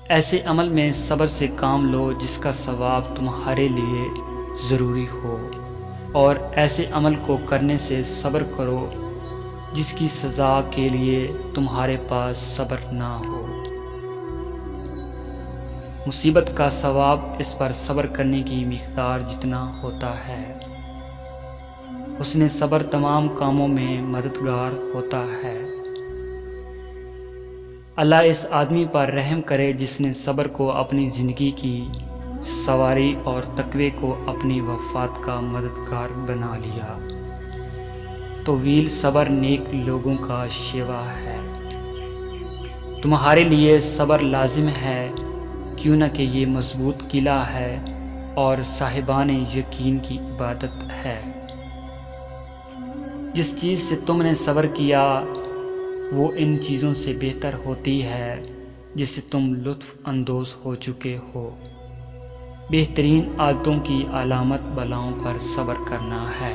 ऐसे अमल में सब्र से काम लो जिसका सवाब तुम्हारे लिए ज़रूरी हो, और ऐसे अमल को करने से सब्र करो जिसकी सज़ा के लिए तुम्हारे पास सब्र ना हो। मुसीबत का सवाब इस पर सब्र करने की मिक़दार जितना होता है, उसने सब्र तमाम कामों में मददगार होता है। अल्लाह इस आदमी पर रहम करे जिसने सब्र को अपनी ज़िंदगी की सवारी और तक़वे को अपनी वफ़ात का मददगार बना लिया। तवील सब्र नेक लोगों का शिवा है। तुम्हारे लिए सब्र लाजिम है, क्यों न कि ये मजबूत किला है और साहिबान यकीन की इबादत है। जिस चीज़ से तुमने सब्र किया वो इन चीज़ों से बेहतर होती है जिससे तुम लुत्फ़ अंदोज़ हो चुके हो। बेहतरीन आदतों की अलामत बलाओं पर सब्र करना है।